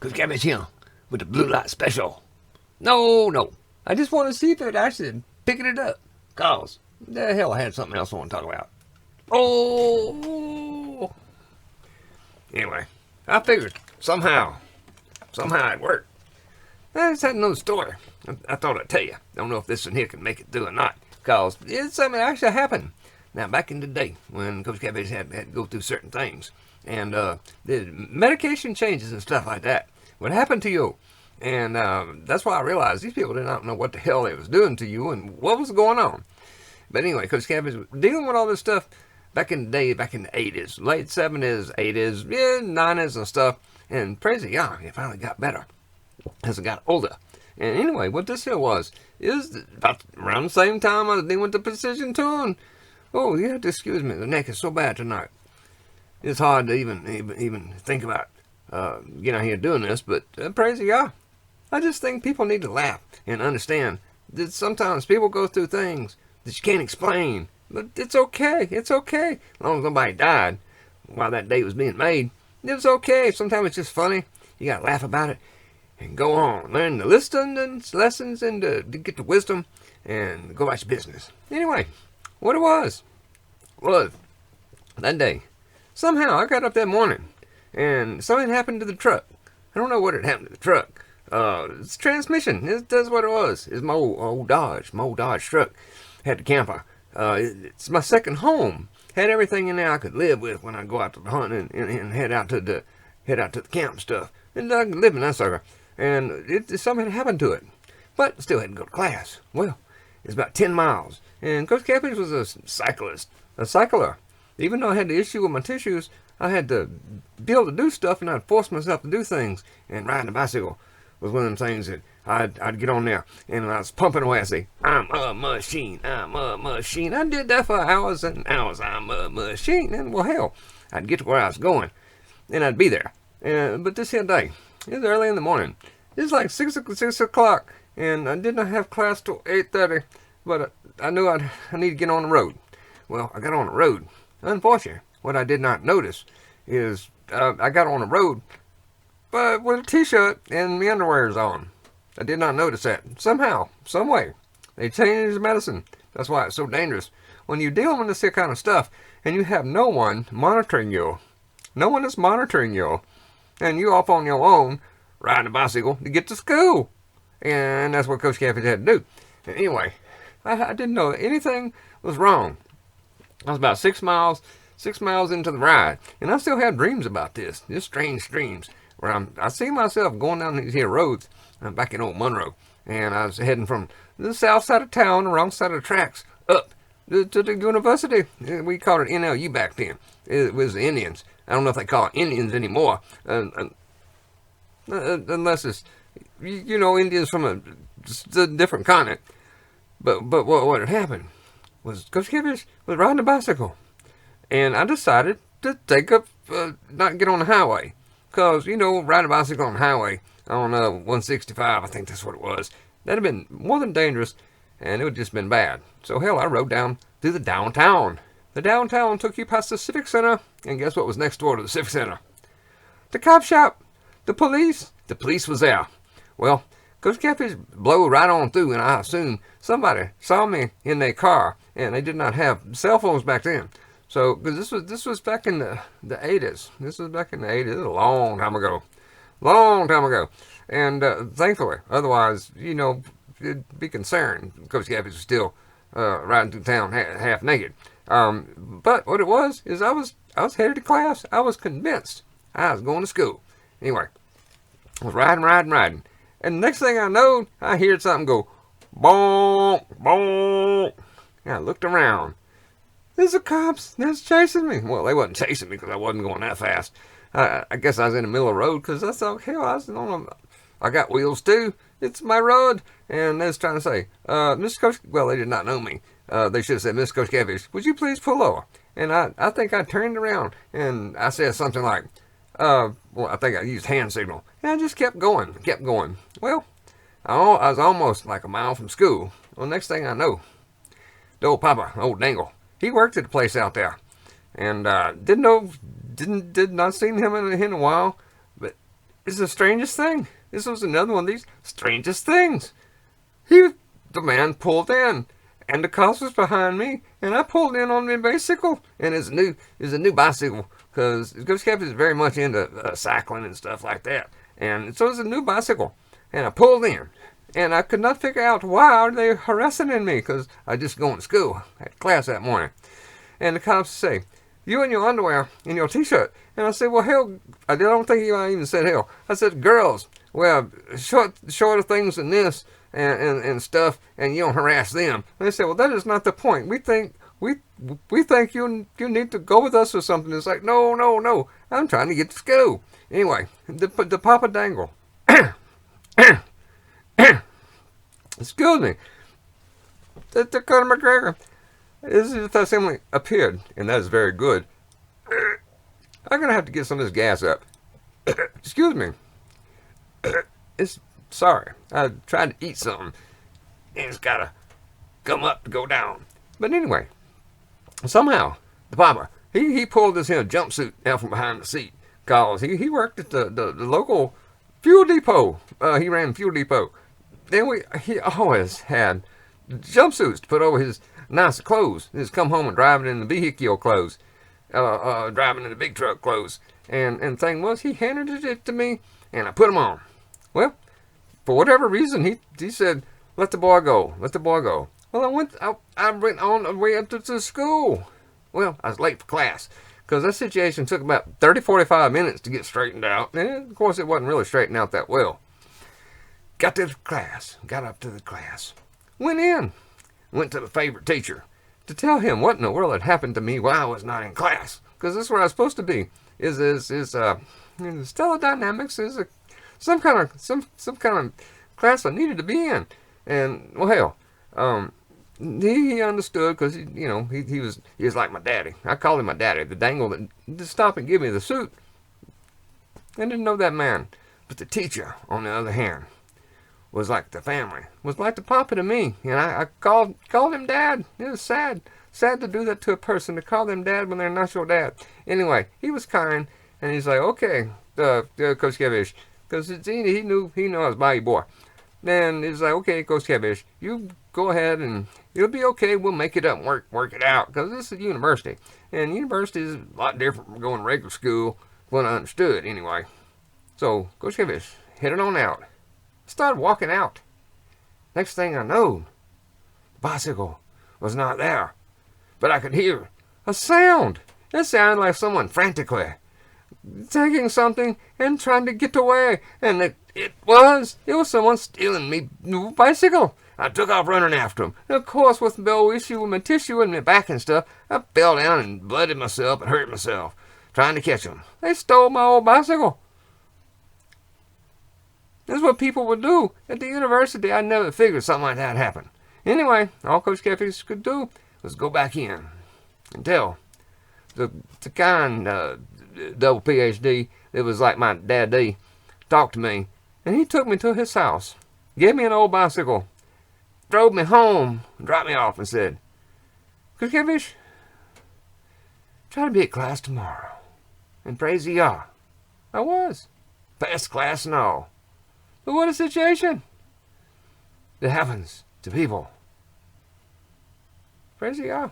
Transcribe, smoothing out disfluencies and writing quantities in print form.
Coach Cabbage here with the blue light special. No. I just want to see if it actually picking it up. Cause the hell, I had something else I want to talk about. Oh. Anyway, I figured somehow it worked. I just had another story. I thought I'd tell you. Don't know if this one here can make it through or not. Cause it's something that actually happened. Now, back in the day when Coach Cabbage had to go through certain things, and the medication changes and stuff like that, what happened to you? And that's why I realized these people did not know what the hell they was doing to you and what was going on. But anyway, Coach Cabbage was dealing with all this stuff back in the day, back in the 80s, late 70s, 80s, 90s and stuff. And praise God, it finally got better as I got older. And anyway, what this here was, is about around the same time I was dealing with the precision tune. Oh, you have to excuse me, the neck is so bad tonight. It's hard to even think about getting out here doing this, but praise God. I just think people need to laugh and understand that sometimes people go through things that you can't explain. But it's okay. It's okay. As long as nobody died while that day was being made, it was okay. Sometimes it's just funny. You got to laugh about it and go on. Learn the lessons and to get the wisdom and go about your business. Anyway, what it was that day. Somehow I got up that morning and something happened to the truck. I don't know what had happened to the truck. It's transmission. That's what it was. It's my old Dodge truck. Had the camper. It's my second home. Had everything in there I could live with when I go out to the hunt and head out to the camp and stuff. And I could live in that sucker. And something had happened to it. But still had to go to class. Well, it's about 10 miles. And Coach Cabbage was a cycler. Even though I had the issue with my tissues, I had to be able to do stuff, and I'd force myself to do things. And riding a bicycle was one of them things that I'd get on there, and I was pumping away. I'd say, I'm a machine. I did that for hours and hours. I'm a machine. And, well, hell, I'd get to where I was going, and I'd be there. But this here day, it was early in the morning. It was like 6 o'clock, and I did not have class till 8:30, but I knew I need to get on the road. Well, I got on the road. Unfortunately, what I did not notice is I got on the road but with a t-shirt and the underwear's on. I did not notice that. Somehow, some way, they changed the medicine. That's why it's so dangerous. When you're dealing with this here kind of stuff and you have no one monitoring you, no one is monitoring you, and you off on your own riding a bicycle to get to school. And that's what Coach Cabbage had to do. And anyway, I didn't know that anything was wrong. I was about 6 miles into the ride, and I still have dreams about this. Just strange dreams where I see myself going down these here roads. I'm back in old Monroe, and I was heading from the south side of town, the wrong side of the tracks, up to the university. We called it NLU back then. It was the Indians. I don't know if they call it Indians anymore, unless it's, Indians from a different continent. But what had happened was Coach Cabbage was riding a bicycle, and I decided to not get on the highway, because riding a bicycle on the highway on 165, I think that's what it was. That'd have been more than dangerous, and it would have just been bad. So hell, I rode down through the downtown. The downtown took you past the Civic Center, and guess what was next door to the Civic Center? The cop shop, the police. The police was there. Well, Coach Cabbage blew right on through, and I assume somebody saw me in their car, and they did not have cell phones back then. So, because this was back in the 80s. This was back in the 80s. It was a long time ago. And thankfully, otherwise, it'd be concerned. Coach Cabbage was still riding through town half naked. But what it was is I was headed to class. I was convinced I was going to school. Anyway, I was riding. And the next thing I know, I heard something go, bonk, bonk. And I looked around. There's the cops. They're chasing me. Well, they wasn't chasing me because I wasn't going that fast. I guess I was in the middle of the road because that's okay. I got wheels too. It's my road. And they was trying to say, Mr. Coach, well, they did not know me. They should have said, Mr. Coach Cabbage, would you please pull over? And I think I turned around and I said something like, I think I used hand signal. And I just kept going. Well, I was almost like a mile from school. Well, next thing I know, the old papa, old Dangle, he worked at a place out there. And did not see him in a while. But It's the strangest thing. This was another one of these strangest things. He, the man pulled in, and the cops was behind me, and I pulled in on my bicycle, and it's a new bicycle, because Ghost Cafe is very much into cycling and stuff like that, and so it's a new bicycle, and I pulled in, and I could not figure out why are they harassing me, because I just going to school, I had class that morning, and the cops say, you in your underwear and your t-shirt, and I said, well, hell, I don't think I even said hell, I said, girls wear shorter things than this, and stuff, and you don't harass them. And they say, well, that is not the point. We think you need to go with us or something. It's like, no. I'm trying to get to school. Anyway, the Papa Dangle. Excuse me. The Conor McGregor is assembly appeared, and that is very good. I'm gonna have to get some of this gas up. Excuse me. It's sorry. I tried to eat something, and it's gotta come up to go down. But anyway, somehow the Papa he pulled this here jumpsuit out from behind the seat, cause he worked at the local fuel depot. He ran fuel depot. Then he always had jumpsuits to put over his nice clothes. Just come home and driving in the vehicle clothes, driving in the big truck clothes. And thing was, he handed it to me, and I put them on. Well, for whatever reason, he said, let the boy go. Let the boy go. Well, I went on the way up to school. Well, I was late for class because that situation took about 45 minutes to get straightened out. And, of course, it wasn't really straightened out that well. Got to the class. Got up to the class. Went in. Went to the favorite teacher to tell him what in the world had happened to me while I was not in class. Because this is where I was supposed to be. Stellar Dynamics is some kind of class I needed to be in. And, well, hell, he understood because, he was like my daddy. I called him my daddy, the dangle that just stopped and give me the suit. I didn't know that man. But the teacher, on the other hand, was like the family, was like the papa to me. And I called him dad. It was sad to do that to a person, to call them dad when they're not your dad. Anyway, he was kind, and he's like, okay, Coach Kevish, because he knew I was my boy. Then he's like, okay, Coach Kevish, you go ahead and it'll be okay. We'll make it up and work it out, because this is university, and university is a lot different from going to regular school. What I understood, anyway. So Coach Kevish headed on out. Started walking out. Next thing I know, the bicycle was not there, but I could hear a sound. It sounded like someone frantically taking something and trying to get away, and it was someone stealing me new bicycle. I took off running after him. And of course, with no issue with my tissue and my back and stuff, I fell down and blooded myself and hurt myself trying to catch them. They stole my old bicycle. This is what people would do at the university. I never figured something like that happened. Anyway, all Coach Caffey could do was go back in and tell the kind double PhD that was like my daddy talked to me, and he took me to his house, gave me an old bicycle, drove me home, dropped me off, and said, Coach Caffey, try to be at class tomorrow, and praise the Yah. I was. Passed class and all. But what a situation that happens to people. Praise the Yah.